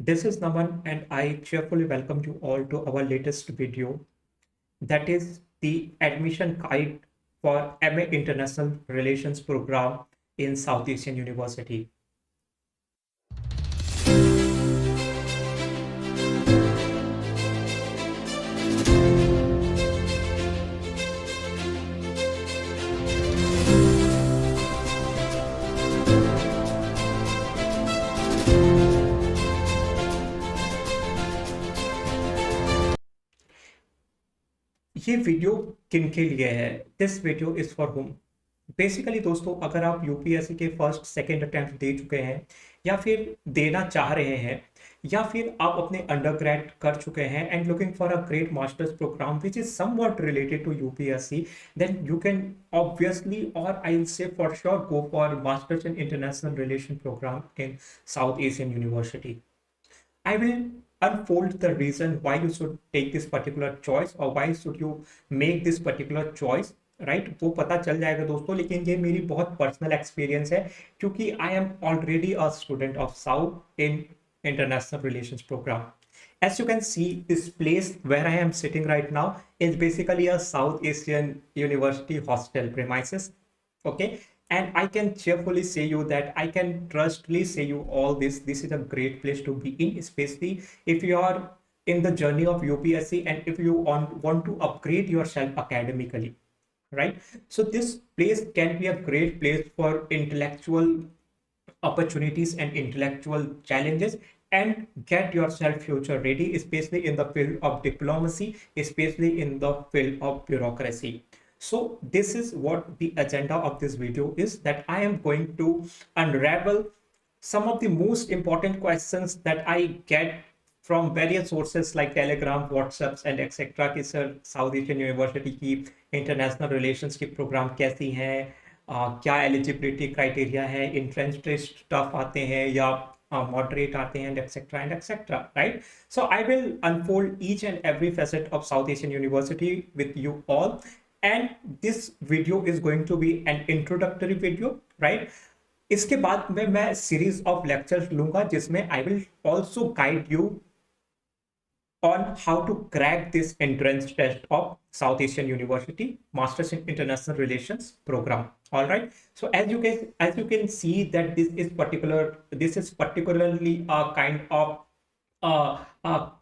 This is Naman, and I cheerfully welcome you all to our latest video, that is the admission guide for MA International Relations program in South Asian University. ये video किन के लिए है? This video is for home. Basically दोस्तों, अगर आप UPSC के first second attempt दे चुके हैं या फिर देना चाह रहे हैं, या फिर आप अपने अंडर ग्रेड कर चुके हैं and looking for a great masters program which is somewhat related to UPSC, then you can obviously और I will say for sure go for masters in international relation program in South Asian university. I will unfold the reason why you should take this particular choice or why should you make this particular choice, right वो पता चल जाएगा दोस्तों. लेकिन ये मेरी बहुत personal experience है, क्योंकि I am already a student of south in international relations program. As you can see, this place where I am sitting right now is basically a South Asian University hostel premises. Okay, and I can cheerfully say you that I can trustfully say you all this is a great place to be in, especially if you are in the journey of UPSC and if you want to upgrade yourself academically, right? So this place can be a great place for intellectual opportunities and intellectual challenges, and get yourself future ready, especially in the field of diplomacy, especially in the field of bureaucracy. So this is what the agenda of this video is, that I am going to unravel some of the most important questions that I get from various sources like Telegram, WhatsApps and etc. कि sir south Asian university की international relations की programme कैसी हैं, क्या eligibility criteria है, entrance test tough आते हैं या moderate आते हैं, and etc. Right? So I will unfold each and every facet of South Asian University with you all, and this video is going to be an introductory video, right? इसके बाद में मैं series of lectures लूंगा जिसमें I will also guide you on how to crack this entrance test of South Asian University Masters in International Relations program. All right. So as you can see that this is particularly a kind of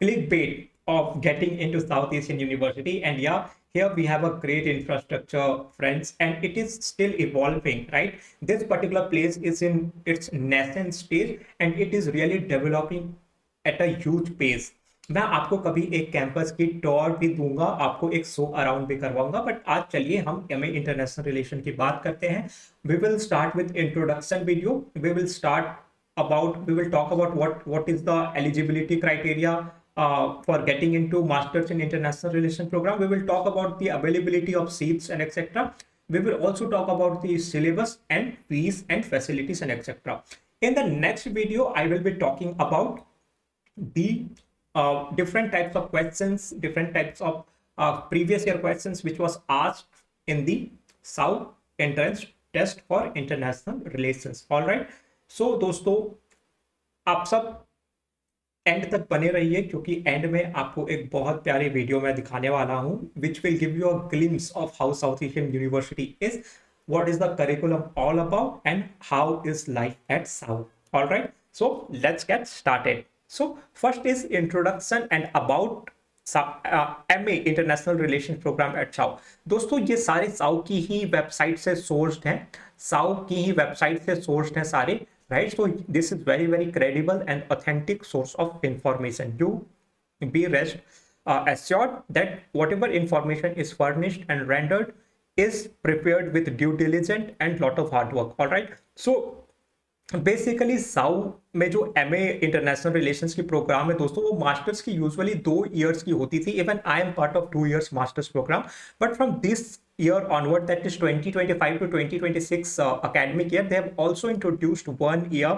clickbait of getting into South Asian University. And yeah, here we have a great infrastructure, friends, and it is still evolving, right? This particular place is in its nascent stage and it is really developing at a huge pace. मैं आपको कभी एक campus की tour भी दूंगा, आपको एक show around भी करवाऊंगा, बट आज चलिए हम एमए इंटरनेशनल रिलेशन की बात करते हैं. We will start with introduction video. We will talk about what is the eligibility criteria for getting into masters in international relation program. We will talk about the availability of seats and etc. We will also talk about the syllabus and fees and facilities and etc. In the next video I will be talking about the different types of questions, different types of previous year questions which was asked in the South entrance test for international relations. All right. So दोस्तों, आप सब and तक बने रहिए, क्योंकि and में आपको एक बहुत प्यारी वीडियो मैं दिखाने वाला हूं which will give you a glimpse of how south Asian university is, what is the curriculum all about, and how is life at South. All right, so let's get started. So first is introduction and about MA international relation program at SAU. दोस्तों ये सारे साउ की ही website से sourced हैं, साउ की ही website से सोर्स्ड हैं सारे, right? So this is very very credible and authentic source of information. You be rest assured that whatever information is furnished and rendered is prepared with due diligence and lot of hard work. All right, so basically साउ में जो MA international relations की programme है दोस्तों, वो masters की usually 2 years की होती थी. Even I am part of 2 years masters program, but from this year onward, that is 2025 to 2026 academic year, they have also introduced 1 year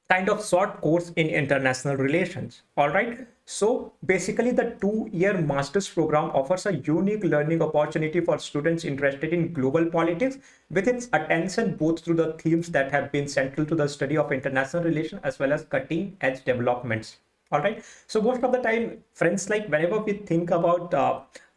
kind of short course in international relations. All right, so basically the 2-year master's program offers a unique learning opportunity for students interested in global politics, with its attention both to the themes that have been central to the study of international relations as well as cutting edge developments. All right, so most of the time, friends, like whenever we think about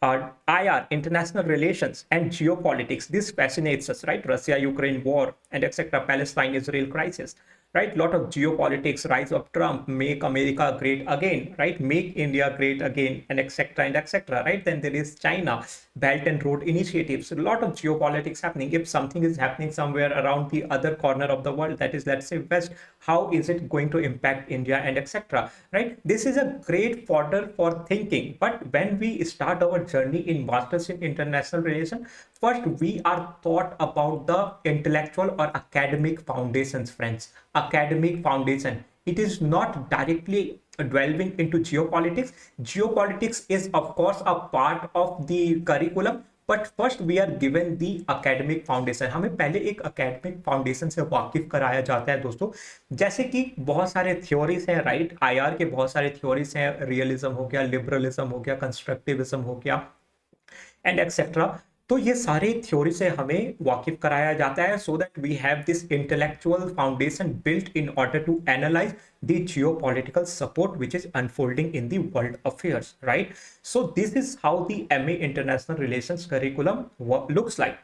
IR, international relations, and geopolitics, this fascinates us, right? Russia Ukraine war and etc., Palestine Israel crisis, right? Lot of geopolitics, rise of Trump, make America great again, right? Make India great again, and etc., and etc., right? Then there is China, Belt and Road initiatives, a lot of geopolitics happening. If something is happening somewhere around the other corner of the world, that is, let's say, west, how is it going to impact India, and etc., right? This is a great fodder for thinking. But when we start our journey in masters in international relations, first we are taught about the intellectual or academic foundations, friends. Academic foundation, it is not directly delving into geopolitics. Geopolitics is of course a part of the curriculum, but first we are given the academic foundation. हमें पहले एक academic foundation से वाकिफ कराया जाता है दोस्तों. जैसे कि बहुत सारे थ्योरीज हैं, राइट? आईआर के बहुत सारे थ्योरीज हैं. रियलिज्म हो गया, लिबरलिज्म हो गया, कंस्ट्रक्टिविज्म हो गया, एंड एक्सेट्रा. तो ये सारे थ्योरी से हमें वाकिफ कराया जाता है, so that we have this intellectual foundation built in order to analyse the geopolitical support which is unfolding in the world affairs, right? So this is how the MA International Relations curriculum looks like.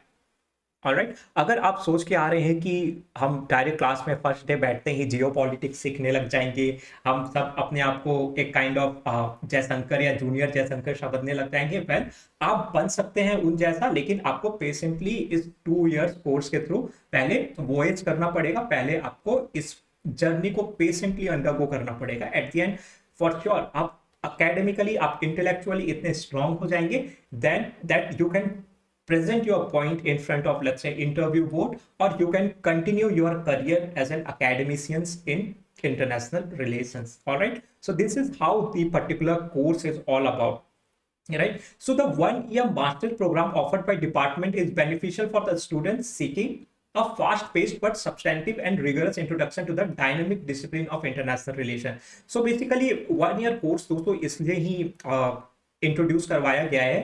Alright, अगर आप सोच के आ रहे हैं कि हम direct class में first day बैठते ही जियो पॉलिटिक्स सीखने लग जाएंगे, हम सब अपने आप को एक काइंड ऑफ जयशंकर या जूनियर जयशंकर समझने लग जाएंगे, वेल आप बन सकते हैं उन जैसा, लेकिन आपको पेशेंटली इस 2 इयर्स कोर्स के थ्रू पहले वॉयज करना पड़ेगा. पहले आपको इस जर्नी को पेशेंटली अंडरगो करना पड़ेगा. At the end for sure आप अकेडमिकली, आप इंटेलेक्चुअली इतने स्ट्रांग हो जाएंगे then that you can present your point in front of, let's say, interview board, or you can continue your career as an academician in international relations. All right, so this is how the particular course is all about, right? So the 1-year master program offered by department is beneficial for the students seeking a fast-paced but substantive and rigorous introduction to the dynamic discipline of international relations. So basically 1-year course दोस्तों इसलिए ही introduce करवाया गया है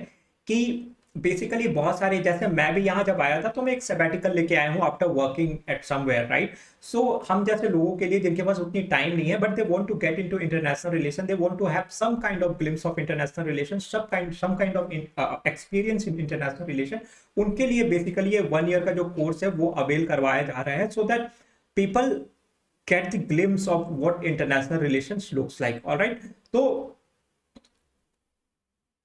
कि basically बहुत सारे, जैसे मैं भी यहाँ जब आया था तो मैं एक सबैटिकल लेके आया हूँ after working at somewhere, right? So हम जैसे लोगों के लिए जिनके पास उतनी टाइम नहीं है, but they want to get into international relation, they want to have some kind of glimpse of international relation, some kind of experience in international relation, उनके लिए बेसिकली ये 1 ईयर का जो कोर्स है वो अवेल करवाया जा रहा है, so that people get the glimpse of what international relations looks like. Alright, तो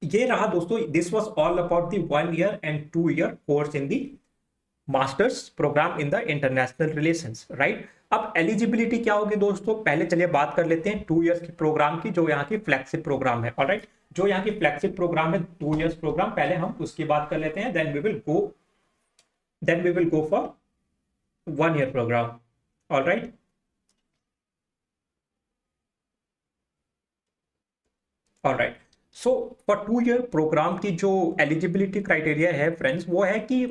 ये रहा दोस्तों, this was all about the 1 year and 2 year course in the masters program in the international relations, right? अब eligibility क्या होगी दोस्तों, पहले चलिए बात कर लेते हैं 2 इयर्स के प्रोग्राम की, जो यहाँ की फ्लैगशिप प्रोग्राम है. ऑलराइट, जो यहाँ की फ्लैगशिप प्रोग्राम है 2 इयर्स प्रोग्राम, पहले हम उसकी बात कर लेते हैं, then we will go for 1 year program. Alright, alright, so for 2 year program की जो एलिजिबिलिटी क्राइटेरिया है फ्रेंड्स, वो है कि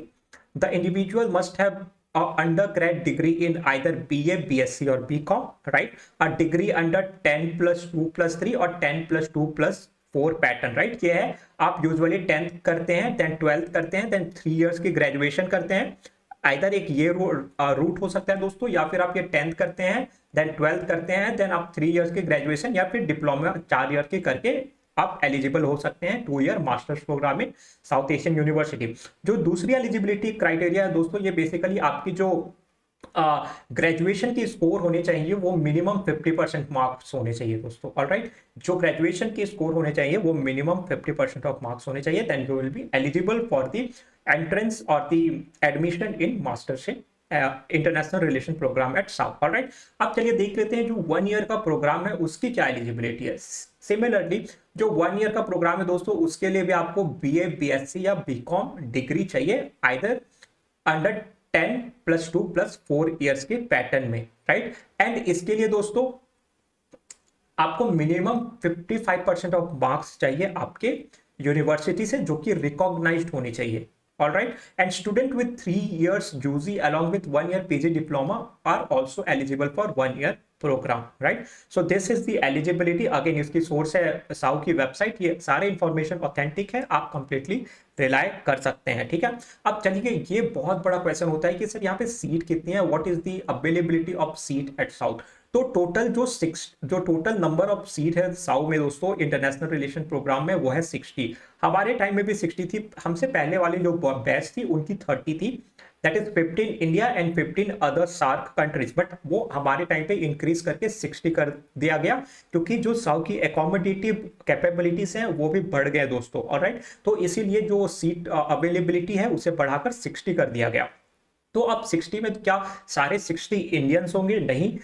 the individual must have a undergrad degree in either BA, BSc और BCom, राइट? अ डिग्री अंडर 10+2+3 और 10+2+4 pattern, right? ये है, आप यूजुअली 10th करते हैं, देन 12th करते हैं, देन 3 इयर्स की ग्रेजुएशन करते हैं. आइदर एक ये रूट हो सकता है दोस्तों, या फिर आप ये 10th करते हैं, देन 12th करते हैं, देन आप 3 इयर्स की ग्रेजुएशन या फिर डिप्लोमा 4 ईयर की करके आप एलिजिबल हो सकते हैं 2 ईयर मास्टर्स प्रोग्राम में साउथ एशियन यूनिवर्सिटी. जो दूसरी एलिजिबिलिटी क्राइटेरिया है दोस्तों, ये बेसिकली आपकी जो ग्रेजुएशन की स्कोर होने चाहिए वो मिनिमम 50% मार्क्स होने चाहिए दोस्तों. ऑलराइट, जो ग्रेजुएशन की स्कोर होने चाहिए वो मिनिमम 50% ऑफ मार्क्स होने चाहिए, then you will be eligible for the entrance और the admission in mastership international relation program at South. Alright, अब चलिए देख लेते हैं जो 1 ईयर का प्रोग्राम है उसकी क्या एलिजिबिलिटी है. सिमिलरली जो 1 ईयर का प्रोग्राम है दोस्तों, उसके लिए भी आपको BA, BSc या BCom डिग्री चाहिए, आइदर अंडर 10+2+4 इयर्स के पैटर्न में, राइट? एंड इसके लिए दोस्तों आपको मिनिमम 55% ऑफ मार्क्स चाहिए आपके यूनिवर्सिटी से, जो कि रिकॉग्नाइज्ड होनी चाहिए. All right, and student with 3 years UG along with 1 year PG diploma are also eligible for 1 year program, right. So this is the eligibility. Again इसकी सोर्स है SAU की वेबसाइट, ये सारे इंफॉर्मेशन ऑथेंटिक है, आप completely rely कर सकते हैं, ठीक है। अब चलिए, ये बहुत बड़ा क्वेश्चन होता है कि सर यहाँ पे सीट कितनी है, what is the availability of seat at south. तो जो टोटल नंबर ऑफ सीट है साउ में दोस्तों इंटरनेशनल रिलेशन प्रोग्राम में, वो है 60। हमारे टाइम में भी 60 थी, हमसे पहले वाली जो बैच थी उनकी 30 थी, that is 15 India and 15 other SAARC countries, but वो हमारे टाइम पे इंक्रीज करके 60 कर दिया गया, क्योंकि जो साउथ की एकोमोडेटिव कैपेबिलिटीज हैं वो भी बढ़ गए दोस्तों, ऑलराइट। तो इसीलिए जो सीट अवेलेबिलिटी है उसे बढ़ाकर 60 कर दिया गया। तो अब 60 में क्या सारे 60 इंडियंस होंगे? नहीं,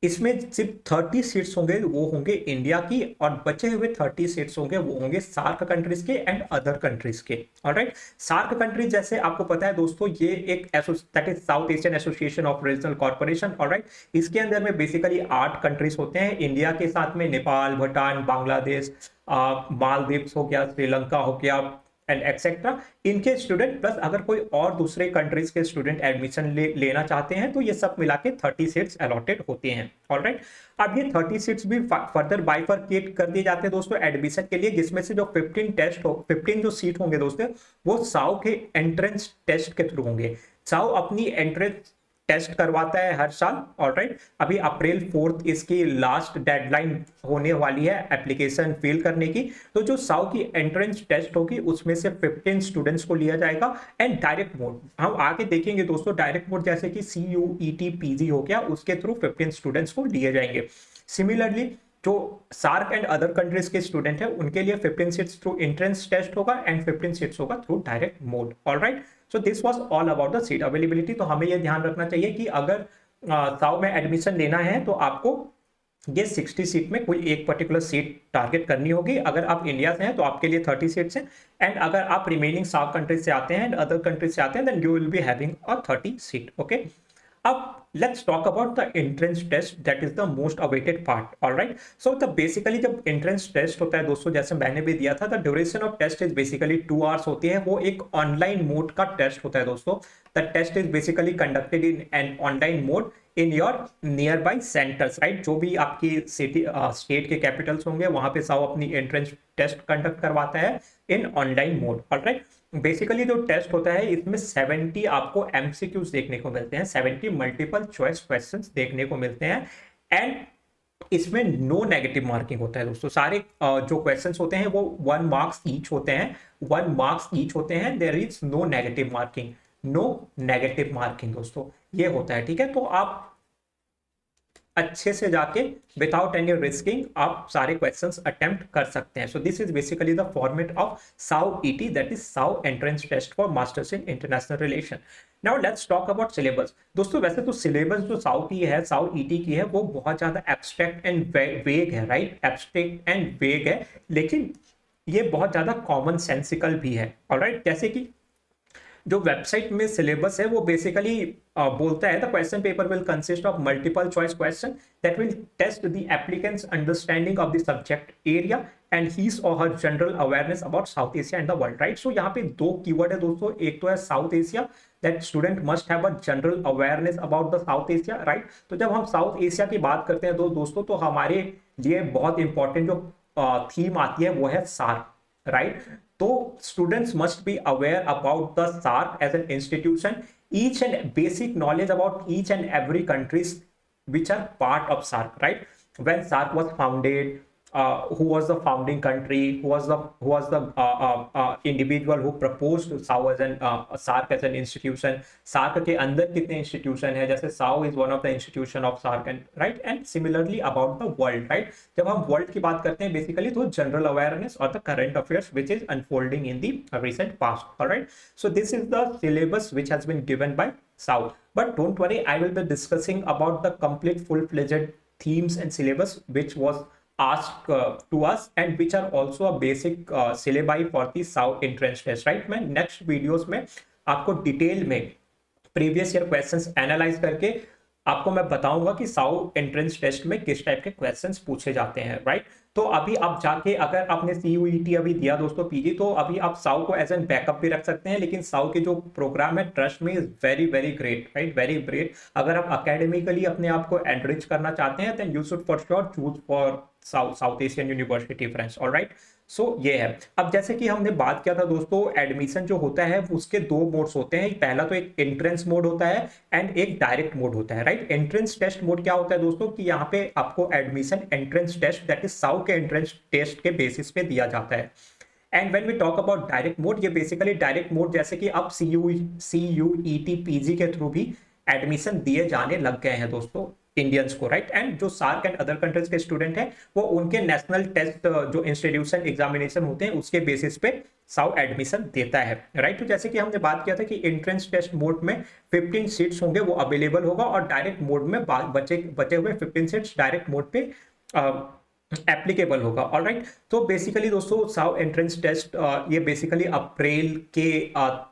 इसमें सिर्फ 30 सीट्स होंगे, वो होंगे इंडिया की, और बचे हुए 30 सीट्स होंगे वो होंगे सार्क कंट्रीज के एंड अदर कंट्रीज के, ऑलराइट। सार्क कंट्रीज जैसे आपको पता है दोस्तों, ये एक that is south Asian association of regional corporation, alright. इसके अंदर में बेसिकली 8 कंट्रीज होते हैं, इंडिया के साथ में नेपाल, भूटान, बांग्लादेश, मालदीव्स हो गया, श्रीलंका हो गया एंड एक्सेट्रा, इनके स्टूडेंट प्लस अगर कोई और दूसरे कंट्रीज के स्टूडेंट एडमिशन लेना चाहते हैं तो ये सब मिला के 30 सीट्स अलॉटेड होते हैं, ऑलराइट। अब ये 30 सीट्स भी फर्दर बाइफरकेट कर दिए जाते हैं दोस्तों एडमिशन के लिए, जिसमें से जो 15 जो सीट होंगे दोस्तों वो साउ के एंट्रेंस टेस्ट के थ्रू होंगे। साउ अपनी एंट्रेंस टेस्ट करवाता है हर साल, ऑलराइट। अभी अप्रैल 4 इसकी लास्ट डेडलाइन होने वाली है एप्लीकेशन फिल करने की। तो जो साउ की एंट्रेंस टेस्ट होगी उसमें से 15 स्टूडेंट्स को लिया जाएगा एंड डायरेक्ट मोड हम आगे देखेंगे दोस्तों। डायरेक्ट मोड जैसे कि CUET PG हो गया, उसके थ्रू 15 स्टूडेंट्स को लिए जाएंगे। सिमिलरली जो सार्क एंड अदर कंट्रीज के स्टूडेंट है उनके लिए 15 सीट्स थ्रू एंट्रेंस टेस्ट होगा एंड 15 सीट्स होगा through direct mode, alright. So this was all about the seat availability. तो हमें यह ध्यान रखना चाहिए कि अगर साउ में एडमिशन लेना है तो आपको ये 60 सीट में कोई एक पर्टिकुलर सीट टारगेट करनी होगी। अगर आप इंडिया से हैं तो आपके लिए 30 सीट्स हैं, एंड अगर आप रिमेनिंग साउथ कंट्रीज से आते हैं एंड अदर कंट्रीज से आते हैं then you will be having a 30 seat, okay. अब let's talk about the entrance test, that is the most awaited part, all right। so the basically जब entrance test होता है दोस्तों, जैसे मैंने भी दिया था, the duration of test is basically 2 hours होती है। वो एक ऑनलाइन मोड का टेस्ट होता है दोस्तों। the test is basically conducted in an online mode in your nearby centers, right। जो भी आपकी सिटी स्टेट के कैपिटल्स होंगे वहां पे साउ अपनी एंट्रेंस टेस्ट कंडक्ट करवाता है इन ऑनलाइन मोड, ऑलराइट। बेसिकली जो टेस्ट होता है इसमें 70 आपको MCQs देखने को मिलते हैं, 70 मल्टीपल चॉइस क्वेश्चंस देखने को मिलते हैं, एंड इसमें नो नेगेटिव मार्किंग होता है दोस्तों। सारे जो क्वेश्चंस होते हैं वो 1 मार्क्स ईच होते हैं, 1 मार्क्स ईच होते हैं। There is no negative marking, no negative marking दोस्तों, ये होता है, ठीक है। तो आप अच्छे से जाके विदाउट एनी रिस्किंग आप सारे क्वेश्चंस अटेम्प्ट कर सकते हैं। So this is basically the format of SAU ET, that is SAU entrance test for masters in international relation. Now let's talk about syllabus दोस्तों। वैसे तो सिलेबस जो साउ की है, साउ ET की है, वो बहुत ज्यादा एब्स्ट्रैक्ट एंड वेग है, राइट। एब्स्ट्रैक्ट एंड वेग है, लेकिन ये बहुत ज्यादा कॉमन सेंसिकल भी है, ऑलराइट। जैसे कि जो वेबसाइट में सिलेबस है वो बेसिकली बोलता है the question paper will consist of multiple choice question that will test the applicants understanding of the subject area and his or her general awareness about South Asia and the world, right. So यहाँ पे 2 keyword है दोस्तों, एक तो है South Asia, that student must have a general awareness about the South Asia, right. तो जब हम साउथ एशिया की बात करते हैं दोस्तों, तो हमारे लिए बहुत इंपॉर्टेंट जो थीम आती है वो है सार्क, राइट। तो students must be aware about the SAARC as an institution, each and basic knowledge about each and every countries which are part of SAARC, right? When SAARC was founded, who was the founding country, who was the individual who proposed SAU as an SAARC as an institution, SAARC के अंदर कितने institution है, जैसे SAU is one of the institution of SAARC, and right, and similarly about the world, right। जब हम world की बात करते हैं basically तो general awareness or the current affairs which is unfolding in the recent past, all right। so this is the syllabus which has been given by SAU, but don't worry, I will be discussing about the complete full-fledged themes and syllabus which was asked to us and which are also a basic syllabi for the SAU entrance test, right। मैं next videos में आपको detail में previous year questions analyse करके आपको मैं बताऊंगा कि साउ एंट्रेंस टेस्ट में किस टाइप के क्वेश्चंस पूछे जाते हैं, राइट। तो अभी आप जाके अगर आपने CUET अभी दिया दोस्तों पीजी, तो अभी आप साउ को एज एन बैकअप भी रख सकते हैं, लेकिन साउ के जो प्रोग्राम है ट्रस्ट में is very very great, right, very great. अगर आप अकेडमिकली अपने आप को एनरिच करना चाहते हैं then you should for sure choose for South Asian university friends, alright. So ये है। अब जैसे कि हमने बात किया था दोस्तों, एडमिशन जो होता है उसके दो मोड्स होते हैं। पहला तो एक एंट्रेंस मोड होता है एंड एक डायरेक्ट मोड होता है, राइट। एंट्रेंस टेस्ट मोड क्या होता है दोस्तों, कि यहाँ पे आपको admission entrance test that is SAU के एंट्रेंस टेस्ट के बेसिस पे दिया जाता है। And when we talk about direct mode, ये बेसिकली डायरेक्ट मोड जैसे कि अब CUET PG के थ्रू भी एडमिशन दिए जाने लग गए हैं दोस्तों इंडियंस को, राइट। एंड जो सार्क एंड अदर कंट्रीज के स्टूडेंट हैं वो उनके नेशनल टेस्ट जो इंस्टीट्यूशन एग्जामिनेशन होते हैं उसके बेसिस पे साउ एडमिशन देता है, राइट। तो जैसे कि हमने बात किया था कि एंट्रेंस टेस्ट मोड में 15 सीट्स होंगे वो अवेलेबल होगा, और डायरेक्ट मोड में बचे हुए 15 सीट्स डायरेक्ट मोड पे एप्लीकेबल होगा, ऑलराइट। तो बेसिकली दोस्तों साउ एंट्रेंस टेस्ट ये बेसिकली अप्रैल के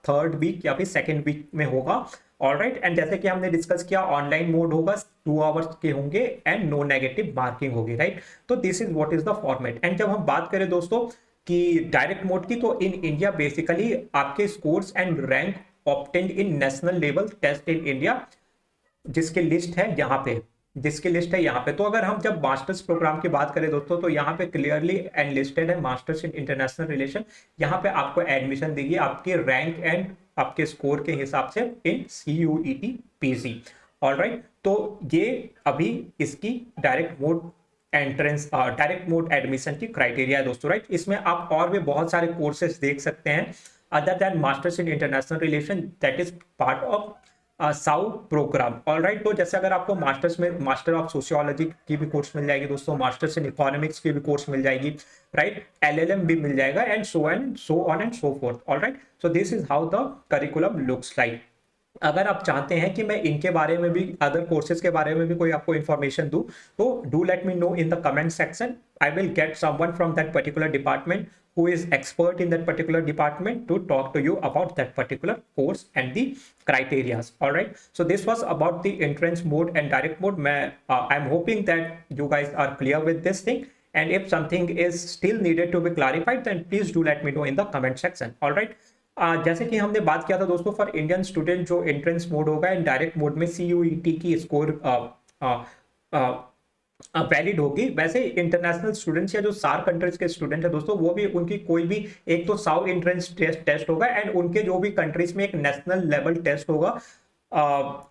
थर्ड वीक या फिर सेकेंड वीक में होगा, ऑलराइट। एंड जैसे कि हमने डिस्कस किया ऑनलाइन मोड होगा, 2 आवर्स के होंगे एंड नो नेगेटिव मार्किंग होगी, राइट। तो this is what is the format. And जब हम बात करें दोस्तों कि डायरेक्ट मोड की, तो इन इंडिया बेसिकली आपके scores and rank obtained in national level test in India जिसकी लिस्ट है यहाँ पे, जिसकी लिस्ट है यहाँ पे। तो अगर हम जब मास्टर्स प्रोग्राम की बात करें दोस्तों, तो यहाँ पे क्लियरली एनलिस्टेड है मास्टर्स इन इंटरनेशनल रिलेशन। यहाँ पे आपको एडमिशन देगी आपके रैंक एंड आपके स्कोर के हिसाब से इन CUET PG, ऑलराइट। तो ये अभी इसकी direct mode entrance direct mode admission की क्राइटेरिया है दोस्तों, राइट। इसमें आप और भी बहुत सारे कोर्सेज देख सकते हैं other than masters in international relation that is part of साउ प्रोग्राम, ऑलराइट। तो जैसे अगर आपको मास्टर्स में मास्टर ऑफ सोशियोलॉजी की भी कोर्स मिल जाएगी दोस्तों, मास्टर्स इन इकोनॉमिक्स की भी कोर्स मिल जाएगी, राइट, LLM भी मिल जाएगा and so on and so fourth, alright. So this is how the curriculum looks like. अगर आप चाहते हैं कि मैं इनके बारे में भी अदर कोर्सेज के बारे में भी कोई आपको इन्फॉर्मेशन दूं, तो do let me know in the comment section. I will get someone from that particular department who is expert in that particular department to talk to you about that particular course and the criterias, all right। So this was about the entrance mode and direct mode. I'm hoping that you guys are clear with this thing, and if something is still needed to be clarified then please do let me know in the comment section, all right। जैसे कि हमने बात किया था दोस्तों for Indian student जो entrance mode होगा and direct mode में CUET की स्कोर वैलिड होगी, वैसे इंटरनेशनल स्टूडेंट्स या जो सार कंट्रीज के स्टूडेंट है दोस्तों वो भी उनकी कोई भी एक तो साउ एंट्रेंस टेस्ट होगा एंड उनके जो भी कंट्रीज में एक नेशनल लेवल टेस्ट होगा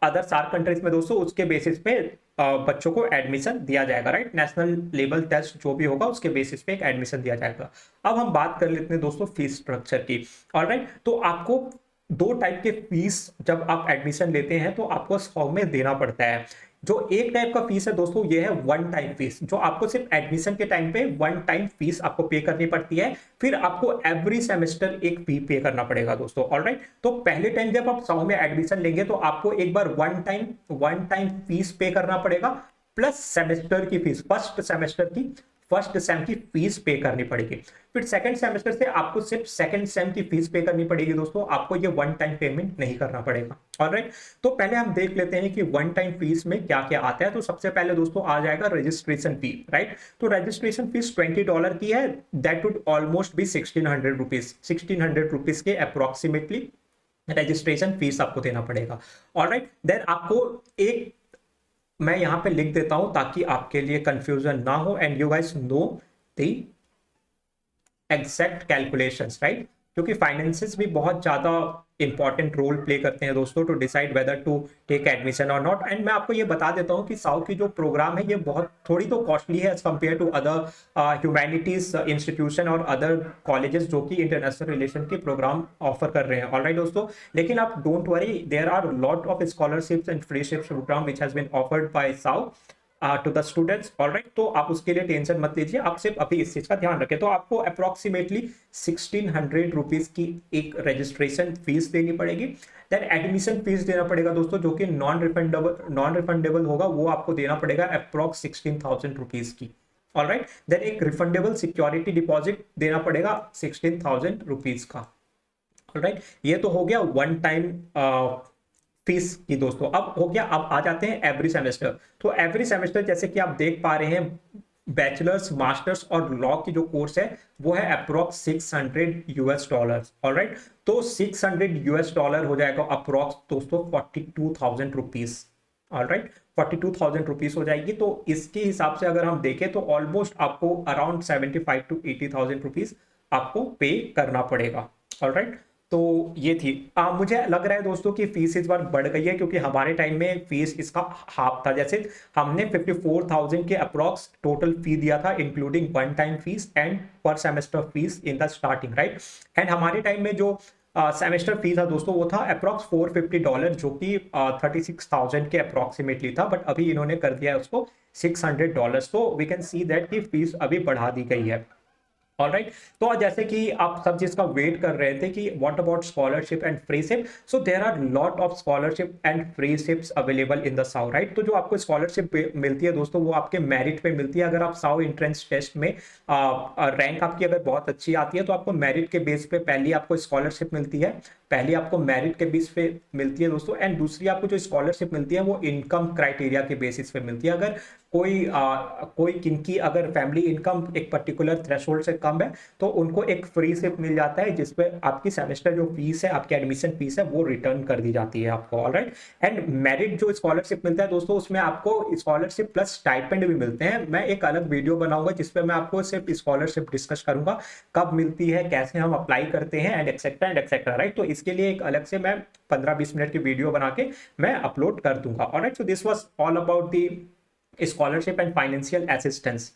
अदर सार कंट्रीज में दोस्तों, उसके बेसिस पे बच्चों को एडमिशन दिया जाएगा, राइट। नेशनल लेवल टेस्ट जो भी होगा उसके बेसिस पे एक एडमिशन दिया जाएगा। अब हम बात कर लेते हैं दोस्तों फीस स्ट्रक्चर की, ऑलराइट। तो आपको दो टाइप के फीस जब आप एडमिशन लेते हैं तो आपको फॉर्म में देना पड़ता है। जो एक टाइप का फीस है दोस्तों ये है वन टाइम फीस, जो आपको सिर्फ एडमिशन के टाइम पे वन टाइम फीस आपको पे करनी पड़ती है, फिर आपको एवरी सेमेस्टर एक फी पे करना पड़ेगा दोस्तों, ऑलराइट। तो पहले टाइम जब आप साउ में एडमिशन लेंगे तो आपको एक बार वन टाइम फीस पे करना पड़ेगा प्लस सेमेस्टर की फीस, फर्स्ट सेम की फीस पे करनी पड़ेगी। फिर सेकंड सेमेस्टर से आपको सिर्फ सेकंड सेम की फीस पे करनी पड़ेगी दोस्तों, आपको ये वन टाइम पेमेंट नहीं करना पड़ेगा, ऑलराइट। तो पहले हम देख लेते हैं कि वन टाइम फीस में क्या क्या आता है। तो सबसे पहले दोस्तों आ जाएगा रजिस्ट्रेशन फी, राइट। तो रजिस्ट्रेशन फीस $20 की है, that would almost be 1600 rupees के अप्रोक्सीमेटली रजिस्ट्रेशन फीस आपको देना पड़ेगा, ऑलराइट। देन आपको एक मैं यहां पे लिख देता हूं ताकि आपके लिए कंफ्यूजन ना हो and you guys know the exact calculations, right. क्योंकि फाइनेंसेस भी बहुत ज्यादा इंपॉर्टेंट रोल प्ले करते हैं दोस्तों to decide whether to take admission और नॉट। एंड मैं आपको ये बता देता हूँ कि साउ की जो प्रोग्राम है ये बहुत थोड़ी तो कॉस्टली है as compare to other humanities institution और अदर कॉलेजेस जो कि इंटरनेशनल रिलेशन के प्रोग्राम ऑफर कर रहे हैं, ऑलराइट दोस्तों। लेकिन आप don't worry, there are lot of scholarships and freeships program which has been offered by SAU to the students, alright. तो आप उसके लिए टेंशन मत लीजिए, आप सिर्फ अभी इस चीज का ध्यान रखें। तो आपको अप्रोक्सीमेटली 1600 रुपीज की एक रजिस्ट्रेशन फीस देनी पड़ेगी। देन एडमिशन फीस देना पड़ेगा दोस्तों जो कि नॉन रिफंडेबल होगा, वो आपको देना पड़ेगा अप्रोक्स 16,000 रुपीज की, ऑलराइट। देन एक रिफंडेबल सिक्योरिटी डिपॉजिट देना पड़ेगा 16,000 रुपीज का, ऑलराइट। ये तो हो गया वन टाइम फीस की दोस्तों। अब हो गया, अब आ जाते हैं एवरी सेमेस्टर। तो एवरी सेमेस्टर जैसे कि आप देख पा रहे हैं बैचलर्स मास्टर्स और लॉ की जो कोर्स है वो है अप्रोक्स $600 ऑलराइट। तो $600 हो जाएगा अप्रोक्स दोस्तों 42,000 रुपीज। ऑलराइट, 42,000 रुपीज हो जाएगी। तो इसके हिसाब से अगर हम देखें तो ऑलमोस्ट आपको अराउंड 75 to 80,000 रुपीज आपको पे करना पड़ेगा। ऑलराइट, तो ये थी। मुझे लग रहा है दोस्तों कि फीस इस बार बढ़ गई है, क्योंकि हमारे टाइम में फीस इसका हाफ था। जैसे हमने 54,000 के अप्रॉक्स टोटल फी दिया था, including one time fees and per semester fees in the starting, right. And हमारे टाइम में जो सेमेस्टर फी था दोस्तों वो था अप्रॉक्स $450, जो कि 36,000 के अप्रॉक्सीमेटली था। बट अभी इन्होंने कर दिया है उसको $600। तो वी कैन सी दैट की फीस अभी बढ़ा दी गई है। ऑलराइट, तो जैसे कि आप सब चीज का वेट कर रहे थे कि what about scholarship and freeship, so there are lot of scholarship and freeships available in the SAU, right. तो जो आपको स्कॉलरशिप मिलती है दोस्तों वो आपके मेरिट पे मिलती है। अगर आप साउ एंट्रेंस टेस्ट में रैंक आपकी अगर बहुत अच्छी आती है तो आपको मेरिट के बेस पे पहली आपको स्कॉलरशिप मिलती है, पहली आपको मेरिट के बेस पे मिलती है दोस्तों। एंड दूसरी आपको जो स्कॉलरशिप मिलती है वो इनकम क्राइटेरिया के बेसिस पे मिलती है। अगर कोई किनकी अगर फैमिली इनकम एक पर्टिकुलर थ्रेशोल्ड से कम है तो उनको एक फ्री शिप मिल जाता है, जिसपे आपकी सेमेस्टर जो फीस है, आपकी एडमिशन फीस है, वो रिटर्न कर दी जाती है आपको। ऑलराइट, एंड मेरिट जो स्कॉलरशिप मिलता है दोस्तों उसमें आपको स्कॉलरशिप प्लस स्टाइपेंड भी मिलते हैं। मैं एक अलग वीडियो बनाऊंगा जिसपे मैं आपको सिर्फ स्कॉलरशिप डिस्कस करूंगा, कब मिलती है, कैसे हम अप्लाई करते हैं एंड एक्सेट्रा, राइट। तो इसके लिए एक अलग से मैं 15-20 मिनट की वीडियो बना के मैं अपलोड कर दूंगा। Alright, so this was all about the scholarship and financial assistance,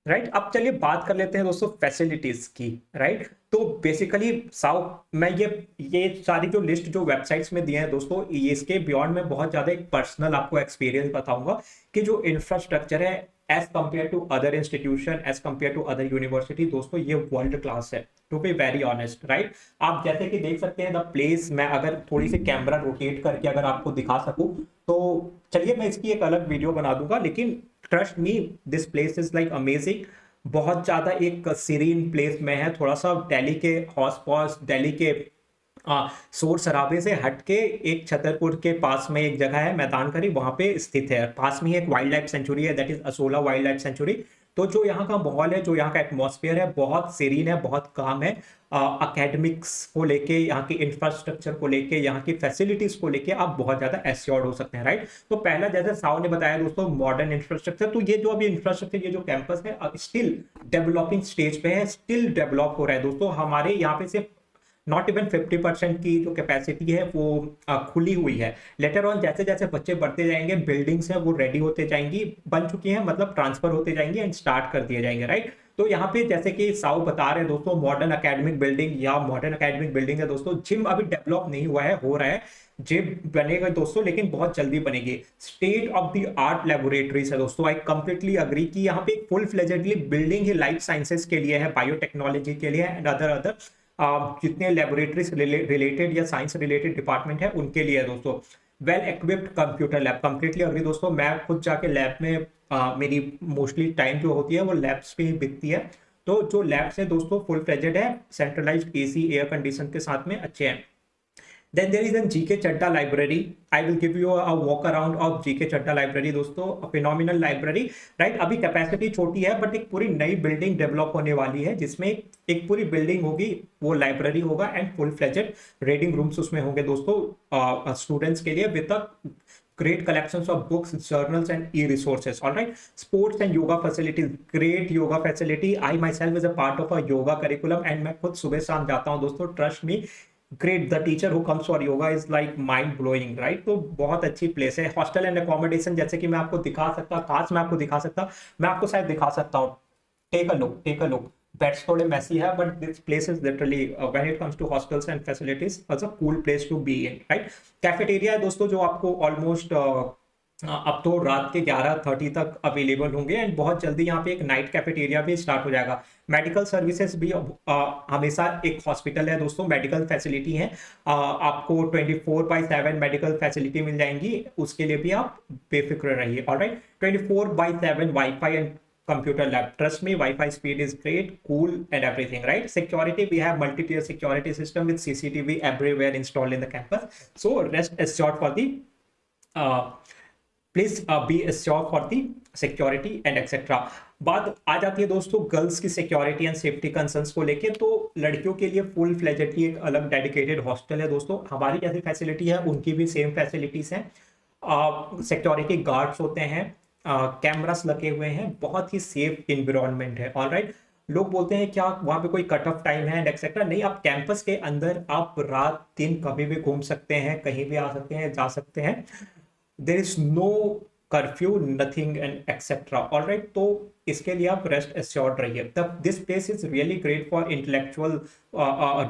right. अब चलिए बात कर लेते हैं दोस्तों फैसिलिटीज की, राइट। तो बेसिकली साउथ मैं ये सारी जो लिस्ट जो वेबसाइट्स में दिए हैं दोस्तों, ये इसके बियॉन्ड में बहुत ज्यादा एक पर्सनल आपको एक्सपीरियंस बताऊंगा कि जो इंफ्रास्ट्रक्चर है as compare to other institution, as compare to other university दोस्तों, ये वर्ल्ड क्लास है, to be very honest, right. आप जैसे कि देख सकते हैं द प्लेस, मैं अगर थोड़ी सी कैमरा रोटेट करके अगर आपको दिखा सकूं तो चलिए मैं इसकी एक अलग वीडियो बना दूंगा, लेकिन trust me this place is like amazing. बहुत ज्यादा एक सीरीन प्लेस में है, थोड़ा सा दिल्ली के हौस पौस, दिल्ली के शोर शराबे से हटके एक छतरपुर के पास में एक जगह है मैदान करी, वहां पे स्थित है। पास में एक वाइल्ड लाइफ सेंचुरी है, that is Asola wild life sanctuary. तो जो यहाँ का माहौल है, जो यहाँ का एटमॉस्फेयर है, बहुत सीरीन है, बहुत काम है। अकेडमिक्स को लेके, यहाँ की इंफ्रास्ट्रक्चर को लेके, यहाँ की फैसिलिटीज को लेके आप बहुत ज्यादा एश्योर्ड हो सकते हैं, राइट। तो पहला जैसे साव ने बताया दोस्तों मॉडर्न इंफ्रास्ट्रक्चर, तो ये जो अभी इंफ्रास्ट्रक्चर, ये जो कैंपस है स्टिल डेवलपिंग स्टेज पे है, स्टिल डेवलप हो रहा है दोस्तों। हमारे यहाँ पे सिर्फ नॉट इवन 50% की जो कैपेसिटी है वो खुली हुई है। लेटर ऑन जैसे जैसे बच्चे बढ़ते जाएंगे, बिल्डिंग्स है वो रेडी होते जाएंगी, बन चुकी हैं, मतलब ट्रांसफर होते जाएंगे एंड स्टार्ट कर दिए जाएंगे, राइट। तो यहाँ पे जैसे कि साउ बता रहे हैं दोस्तों, मॉडर्न एकेडमिक बिल्डिंग या मॉडर्न एकेडमिक बिल्डिंग है दोस्तों। जिम अभी डेवलप नहीं हुआ है, हो रहा है, जिम बनेगा दोस्तों, लेकिन बहुत जल्दी बनेगी। State of the art laboratories है दोस्तों, आई कंप्लीटली अग्री कि यहाँ पे फुल फ्लेजेडली बिल्डिंग ही लाइफ साइंसेस के लिए है, बायोटेक्नोलॉजी के लिए एंड अदर अदर जितने लेबोरेटरीज रिलेटेड या साइंस रिलेटेड डिपार्टमेंट है उनके लिए है दोस्तों। Well equipped computer lab, completely agree दोस्तों। मैं खुद जाके लैब में मेरी मोस्टली टाइम जो होती है वो लैब्स पे ही बीतती है। तो जो लैब्स है दोस्तों फुल फ्लेजेड है, सेंट्रलाइज्ड एसी एयर कंडीशन के साथ में अच्छे हैं। Then there is a GK Chadda library. I will give you a walk around of GK Chadda library दोस्तों, a phenomenal library, right। अभी कैपेसिटी छोटी है बट एक पूरी नई बिल्डिंग डेवलप होने वाली है, जिसमें एक पूरी बिल्डिंग होगी, वो लाइब्रेरी होगा and full fledged reading rooms उसमें होंगे दोस्तों स्टूडेंट्स के लिए, with great collections of books, journals and e-resources. All right, sports and yoga facilities, great yoga facility. I myself is a part of a yoga curriculum and मैं खुद सुबह शाम जाता हूँ दोस्तों, trust me, great. The teacher who comes for yoga is like mind blowing, right. तो बहुत अच्छी प्लेस है। हॉस्टल एंड अकोमोडेशन जैसे कि मैं आपको दिखा सकता, काश मैं आपको दिखा सकता, मैं आपको शायद दिखा सकता हूँ। टेक अ लुक, बेड्स थोड़े मैसी है but this place is literally when it comes to hostels and facilities is a cool place to be in, right. Cafeteria है दोस्तों जो आपको ऑलमोस्ट अब तो रात के 11:30 तक अवेलेबल होंगे एंड बहुत जल्दी यहाँ पे एक नाइट कैफेटेरिया भी स्टार्ट हो जाएगा। मेडिकल सर्विसेज भी हमेशा, एक हॉस्पिटल है दोस्तों, मेडिकल फैसिलिटी है, आपको 24/7 मेडिकल फैसिलिटी मिल जाएंगी, उसके लिए भी आप बेफिक्र रहिए। Alright, 24/7 wifi and computer lab, trust me, Wi-Fi speed is great, cool and everything, right? Security, we have multi-tier security system with CCTV everywhere installed in the campus, so rest assured for the please be assured for the security and etcetera. बात आ जाती है दोस्तों girls की security and safety concerns को लेके, तो लड़कियों के लिए फुल फ्लेजेडली एक अलग डेडिकेटेड हॉस्टल है दोस्तों। हमारी जैसी फैसिलिटी है उनकी भी सेम फैसिलिटीज हैं। सिक्योरिटी गार्ड्स होते हैं, कैमरास लगे हुए हैं, बहुत ही सेफ इन्वायरमेंट है। ऑलराइट, लोग बोलते हैं क्या वहां पे कोई कट ऑफ टाइम है एंड एक्सेट्रा, नहीं, आप कैंपस के अंदर आप रात दिन कभी भी घूम सकते हैं, कहीं भी आ सकते हैं, जा सकते हैं। There is no curfew, nothing and etcetera. All right, तो इसके लिए आप रेस्ट एश्योर्ड रहिए। तब this place is really great for intellectual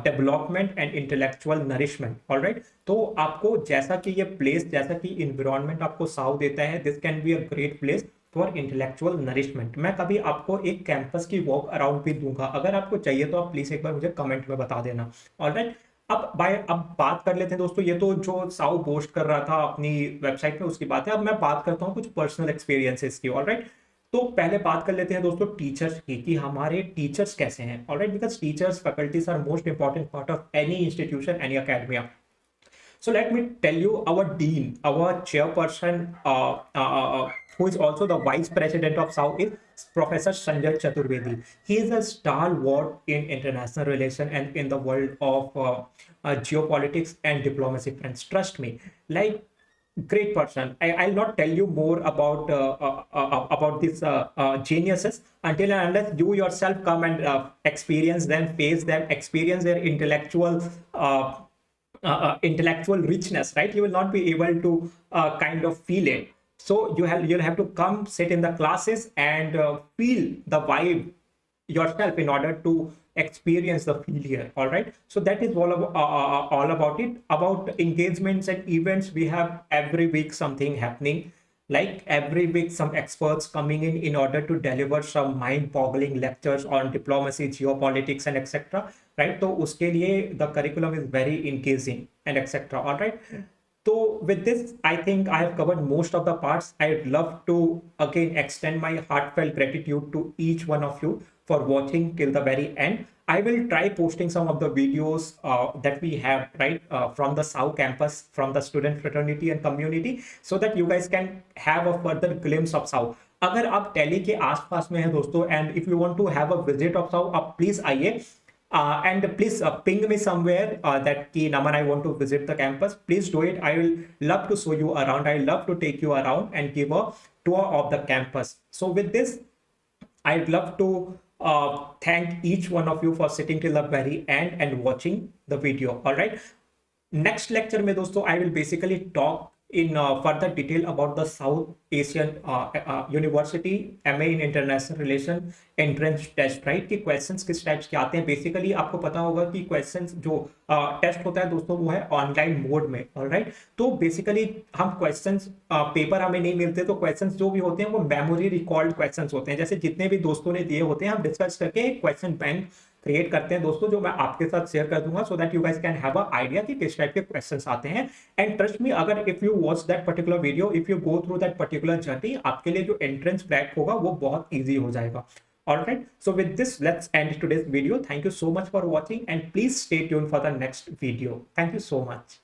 development and intellectual nourishment. All right, तो आपको जैसा कि ये प्लेस, जैसा कि इन्वायरमेंट आपको साव देता है, this can be a great place for intellectual nourishment. मैं कभी आपको एक कैंपस की वॉक अराउंड भी दूंगा, अगर आपको चाहिए तो आप प्लीज एक बार मुझे कमेंट में बता देना। ऑलराइट, अब बात कर लेते हैं दोस्तों, ये तो जो साउ पोस्ट कर रहा था अपनी वेबसाइट पे उसकी बात है। अब मैं बात करता हूँ कुछ पर्सनल एक्सपीरियंसेस की। ऑलराइट, तो पहले बात कर लेते हैं दोस्तों टीचर्स की, कि हमारे टीचर्स कैसे हैं। All right, because teachers faculties are most important part of any institution, any academia. So let me tell you, our dean, our chairperson, who is also the vice president of SAU, is Professor Sanjay Chaturvedi. He is a stalwart in international relation and in the world of geopolitics and diplomacy. Friends, trust me, like great person. I'll not tell you more about these geniuses until and unless you yourself come and experience them, face them, experience their intellectual richness, right? You will not be able to kind of feel it. So you'll have to come sit in the classes and feel the vibe yourself in order to experience the feel here. All right, so that is all about it. About engagements and events, we have every week something happening, like every week some experts coming in order to deliver some mind-boggling lectures on diplomacy, geopolitics and etc. Right, so uske liye the curriculum is very engaging and etc. All right, so with this I think I have covered most of the parts. I'd love to again extend my heartfelt gratitude to each one of you for watching till the very end. I will try posting some of the videos that we have, right, from the SAU campus, from the student fraternity and community, so that you guys can have a further glimpse of SAU. अगर आप दिल्ली के आसपास में हैं दोस्तों, and if you want to have a visit of SAU, आप please आइए. And please ping me somewhere that ki Naman, I want to visit the campus. Please do it. I will love to show you around. I love to take you around and give a tour of the campus. So with this, I'd love to thank each one of you for sitting till the very end and watching the video. All right, next lecture में दोस्तों I will basically talk in further detail about the South Asian University MA in International Relation entrance test, right, कि questions किस types के आते हैं। Basically आपको पता होगा कि क्वेश्चंस जो टेस्ट होता है दोस्तों वो है ऑनलाइन मोड में। ऑलराइट, तो बेसिकली हम क्वेश्चंस पेपर हमें नहीं मिलते, तो क्वेश्चंस जो भी होते हैं वो मेमोरी रिकॉल्ड क्वेश्चंस होते हैं। जैसे जितने भी दोस्तों ने दिए होते हैं हम डिस्कस करके क्वेश्चन बैंक क्रिएट करते हैं दोस्तों, जो मैं आपके साथ शेयर कर दूंगा, so that you guys can have a idea कि किस टाइप के क्वेश्चंस आते हैं। एंड ट्रस्ट मी, अगर if you watch that particular video, if you go through that particular journey, आपके लिए जो एंट्रेंस क्रैक होगा वो बहुत ईजी हो जाएगा। Alright, so with this, let's end today's video. Thank you so much for watching and please stay tuned for the next video. Thank you so much.